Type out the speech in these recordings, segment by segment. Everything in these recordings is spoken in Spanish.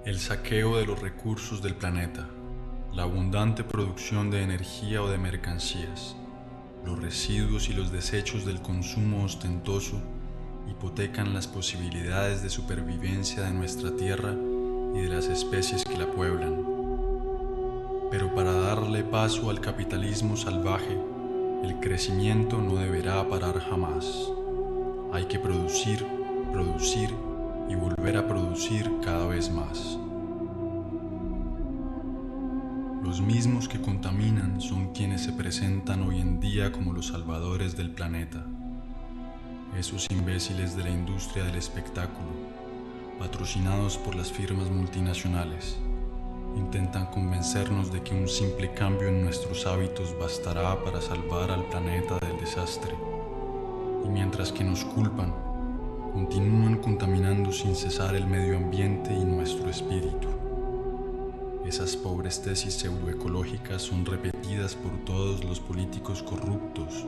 El saqueo de los recursos del planeta, la abundante producción de energía o de mercancías, los residuos y los desechos del consumo ostentoso hipotecan las posibilidades de supervivencia de nuestra tierra y de las especies que la pueblan. Pero para darle paso al capitalismo salvaje, el crecimiento no deberá parar jamás. Hay que producir, producir y volver a producir cada vez más. Los mismos que contaminan son quienes se presentan hoy en día como los salvadores del planeta. Esos imbéciles de la industria del espectáculo, patrocinados por las firmas multinacionales, intentan convencernos de que un simple cambio en nuestros hábitos bastará para salvar al planeta del desastre. Y mientras que nos culpan, continúan contaminando sin cesar el medio ambiente y nuestro espíritu. Esas pobres tesis pseudoecológicas son repetidas por todos los políticos corruptos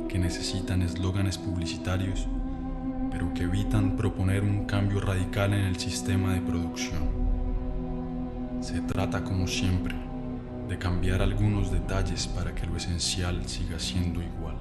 que necesitan eslóganes publicitarios, pero que evitan proponer un cambio radical en el sistema de producción. Se trata, como siempre, de cambiar algunos detalles para que lo esencial siga siendo igual.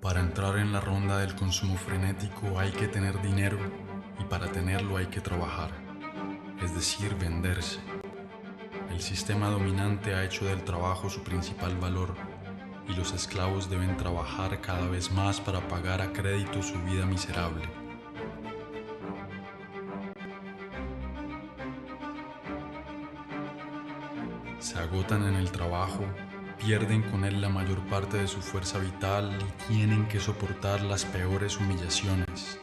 Para entrar en la ronda del consumo frenético hay que tener dinero y para tenerlo hay que trabajar, es decir, venderse. El sistema dominante ha hecho del trabajo su principal valor y los esclavos deben trabajar cada vez más para pagar a crédito su vida miserable. Se agotan en el trabajo, pierden con él la mayor parte de su fuerza vital y tienen que soportar las peores humillaciones.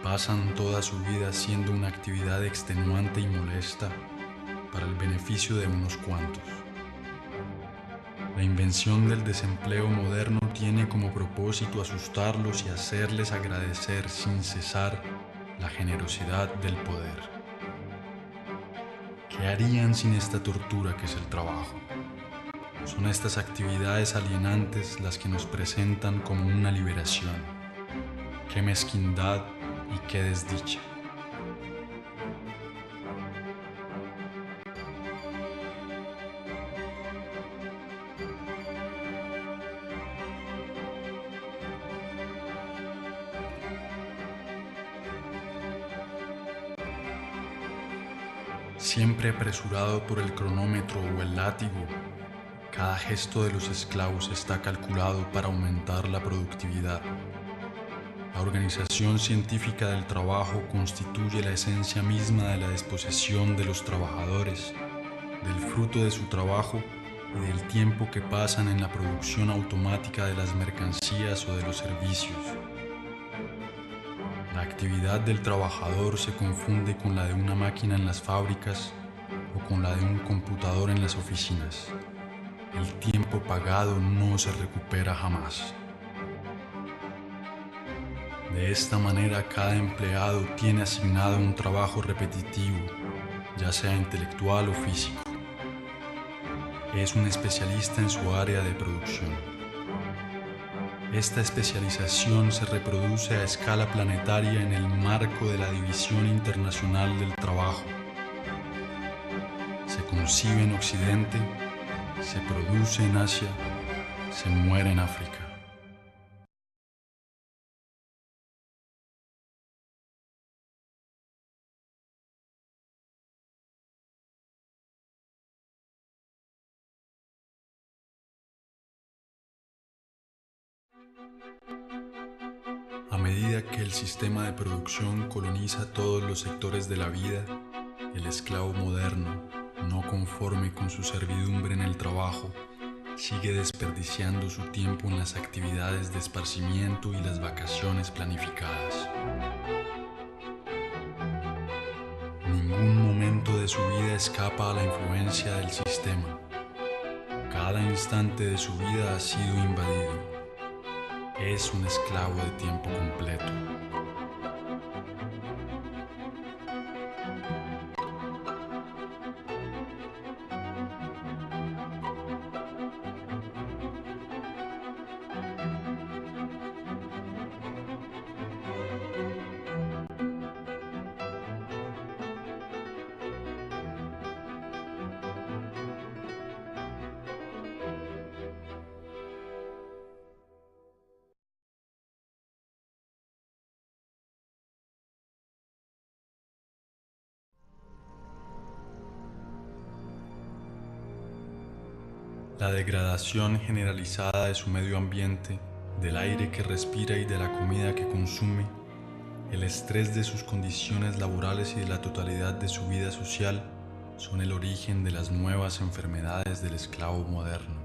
Pasan toda su vida haciendo una actividad extenuante y molesta para el beneficio de unos cuantos. La invención del desempleo moderno tiene como propósito asustarlos y hacerles agradecer sin cesar la generosidad del poder. ¿Qué harían sin esta tortura que es el trabajo? Son estas actividades alienantes las que nos presentan como una liberación. ¡Qué mezquindad y qué desdicha! Siempre apresurado por el cronómetro o el látigo, cada gesto de los esclavos está calculado para aumentar la productividad. La organización científica del trabajo constituye la esencia misma de la disposición de los trabajadores, del fruto de su trabajo y del tiempo que pasan en la producción automática de las mercancías o de los servicios. La actividad del trabajador se confunde con la de una máquina en las fábricas o con la de un computador en las oficinas. El tiempo pagado no se recupera jamás. De esta manera, cada empleado tiene asignado un trabajo repetitivo, ya sea intelectual o físico. Es un especialista en su área de producción. Esta especialización se reproduce a escala planetaria en el marco de la División Internacional del Trabajo. Se concibe en Occidente, se produce en Asia, se muere en África. A medida que el sistema de producción coloniza todos los sectores de la vida, el esclavo moderno, no conforme con su servidumbre en el trabajo, sigue desperdiciando su tiempo en las actividades de esparcimiento y las vacaciones planificadas. Ningún momento de su vida escapa a la influencia del sistema. Cada instante de su vida ha sido invadido. Es un esclavo de tiempo completo. La degradación generalizada de su medio ambiente, del aire que respira y de la comida que consume, el estrés de sus condiciones laborales y de la totalidad de su vida social son el origen de las nuevas enfermedades del esclavo moderno.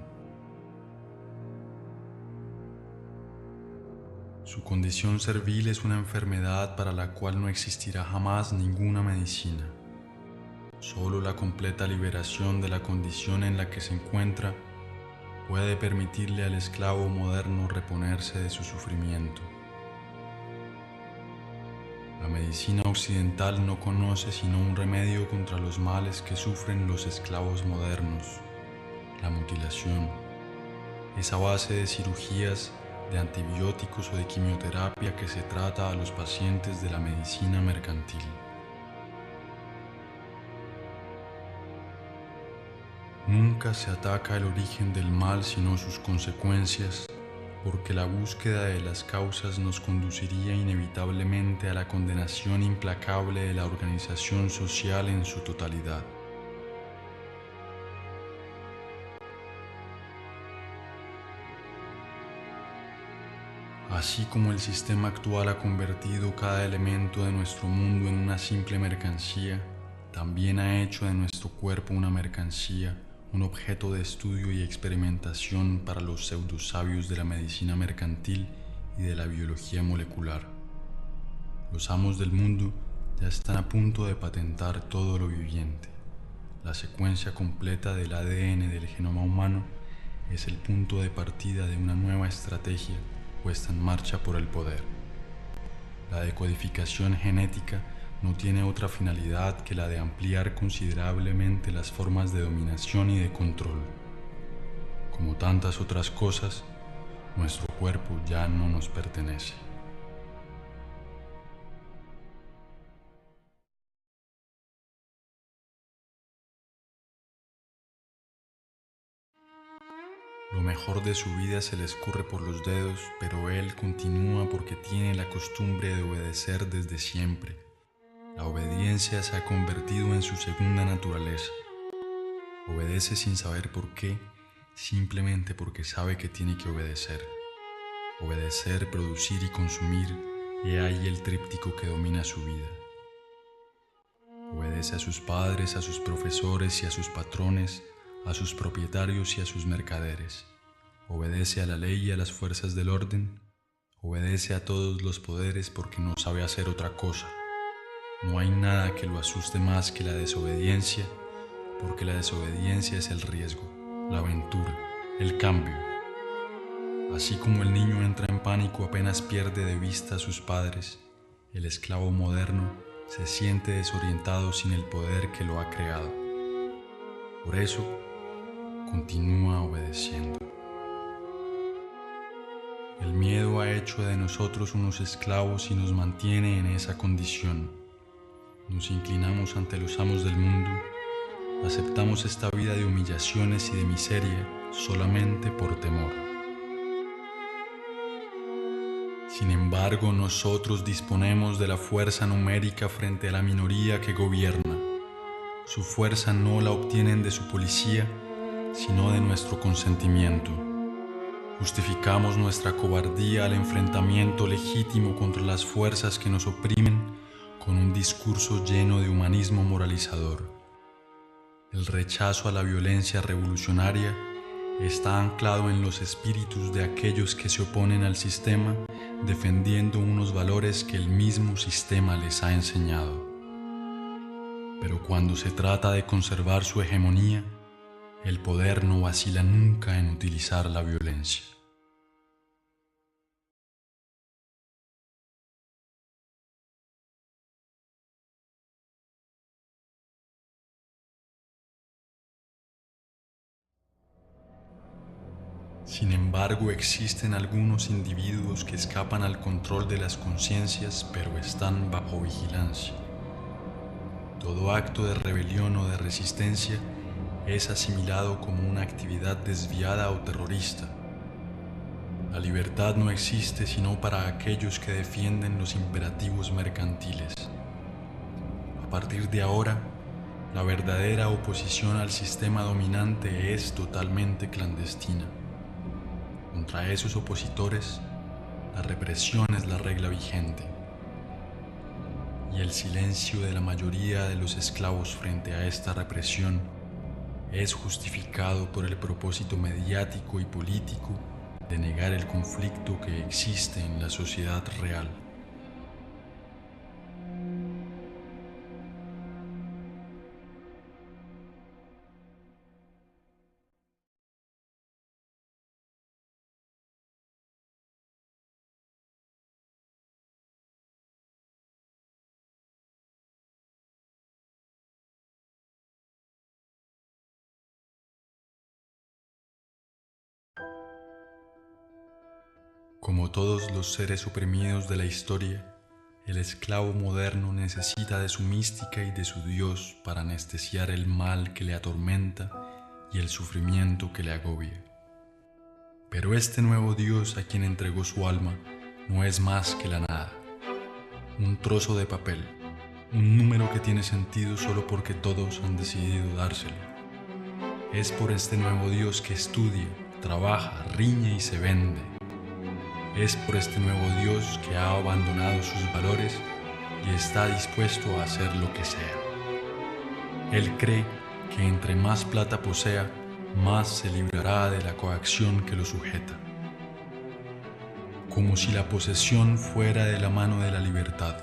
Su condición servil es una enfermedad para la cual no existirá jamás ninguna medicina. Solo la completa liberación de la condición en la que se encuentra puede permitirle al esclavo moderno reponerse de su sufrimiento. La medicina occidental no conoce sino un remedio contra los males que sufren los esclavos modernos: la mutilación. Es a base de cirugías, de antibióticos o de quimioterapia que se trata a los pacientes de la medicina mercantil. Nunca se ataca el origen del mal sino sus consecuencias, porque la búsqueda de las causas nos conduciría inevitablemente a la condenación implacable de la organización social en su totalidad. Así como el sistema actual ha convertido cada elemento de nuestro mundo en una simple mercancía, también ha hecho de nuestro cuerpo una mercancía, un objeto de estudio y experimentación para los pseudosabios de la medicina mercantil y de la biología molecular. Los amos del mundo ya están a punto de patentar todo lo viviente. La secuencia completa del ADN del genoma humano es el punto de partida de una nueva estrategia puesta en marcha por el poder. La decodificación genética no tiene otra finalidad que la de ampliar considerablemente las formas de dominación y de control. Como tantas otras cosas, nuestro cuerpo ya no nos pertenece. Lo mejor de su vida se le escurre por los dedos, pero él continúa porque tiene la costumbre de obedecer desde siempre. La obediencia se ha convertido en su segunda naturaleza. Obedece sin saber por qué, simplemente porque sabe que tiene que obedecer. Obedecer, producir y consumir, he ahí el tríptico que domina su vida. Obedece a sus padres, a sus profesores y a sus patrones, a sus propietarios y a sus mercaderes. Obedece a la ley y a las fuerzas del orden. Obedece a todos los poderes porque no sabe hacer otra cosa. No hay nada que lo asuste más que la desobediencia, porque la desobediencia es el riesgo, la aventura, el cambio. Así como el niño entra en pánico apenas pierde de vista a sus padres, el esclavo moderno se siente desorientado sin el poder que lo ha creado. Por eso, continúa obedeciendo. El miedo ha hecho de nosotros unos esclavos y nos mantiene en esa condición. Nos inclinamos ante los amos del mundo, aceptamos esta vida de humillaciones y de miseria solamente por temor. Sin embargo, nosotros disponemos de la fuerza numérica frente a la minoría que gobierna. Su fuerza no la obtienen de su policía, sino de nuestro consentimiento. Justificamos nuestra cobardía al enfrentamiento legítimo contra las fuerzas que nos oprimen con un discurso lleno de humanismo moralizador. El rechazo a la violencia revolucionaria está anclado en los espíritus de aquellos que se oponen al sistema, defendiendo unos valores que el mismo sistema les ha enseñado. Pero cuando se trata de conservar su hegemonía, el poder no vacila nunca en utilizar la violencia. Sin embargo, existen algunos individuos que escapan al control de las conciencias, pero están bajo vigilancia. Todo acto de rebelión o de resistencia es asimilado como una actividad desviada o terrorista. La libertad no existe sino para aquellos que defienden los imperativos mercantiles. A partir de ahora, la verdadera oposición al sistema dominante es totalmente clandestina. Contra esos opositores, la represión es la regla vigente, y el silencio de la mayoría de los esclavos frente a esta represión es justificado por el propósito mediático y político de negar el conflicto que existe en la sociedad real. Como todos los seres oprimidos de la historia, el esclavo moderno necesita de su mística y de su Dios para anestesiar el mal que le atormenta y el sufrimiento que le agobia. Pero este nuevo Dios a quien entregó su alma no es más que la nada, un trozo de papel, un número que tiene sentido solo porque todos han decidido dárselo. Es por este nuevo Dios que estudia, trabaja, riñe y se vende. Es por este nuevo Dios que ha abandonado sus valores y está dispuesto a hacer lo que sea. Él cree que entre más plata posea, más se librará de la coacción que lo sujeta. Como si la posesión fuera de la mano de la libertad.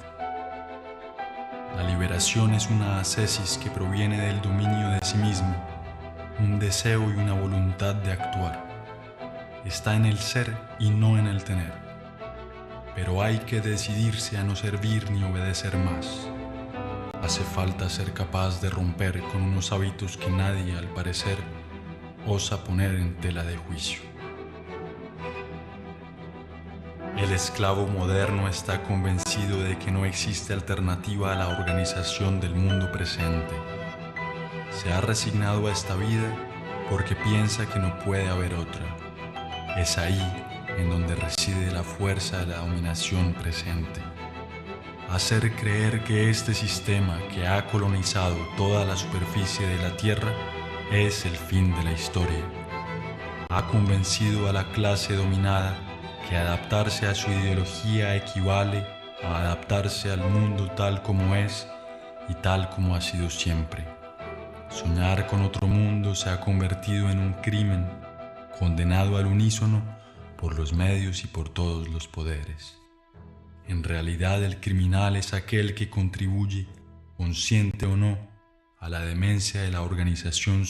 La liberación es una ascesis que proviene del dominio de sí mismo, un deseo y una voluntad de actuar. Está en el ser y no en el tener. Pero hay que decidirse a no servir ni obedecer más. Hace falta ser capaz de romper con unos hábitos que nadie, al parecer, osa poner en tela de juicio. El esclavo moderno está convencido de que no existe alternativa a la organización del mundo presente. Se ha resignado a esta vida porque piensa que no puede haber otra. Es ahí en donde reside la fuerza de la dominación presente. Hacer creer que este sistema que ha colonizado toda la superficie de la Tierra es el fin de la historia. Ha convencido a la clase dominada que adaptarse a su ideología equivale a adaptarse al mundo tal como es y tal como ha sido siempre. Soñar con otro mundo se ha convertido en un crimen, condenado al unísono por los medios y por todos los poderes. En realidad el criminal es aquel que contribuye, consciente o no, a la demencia de la organización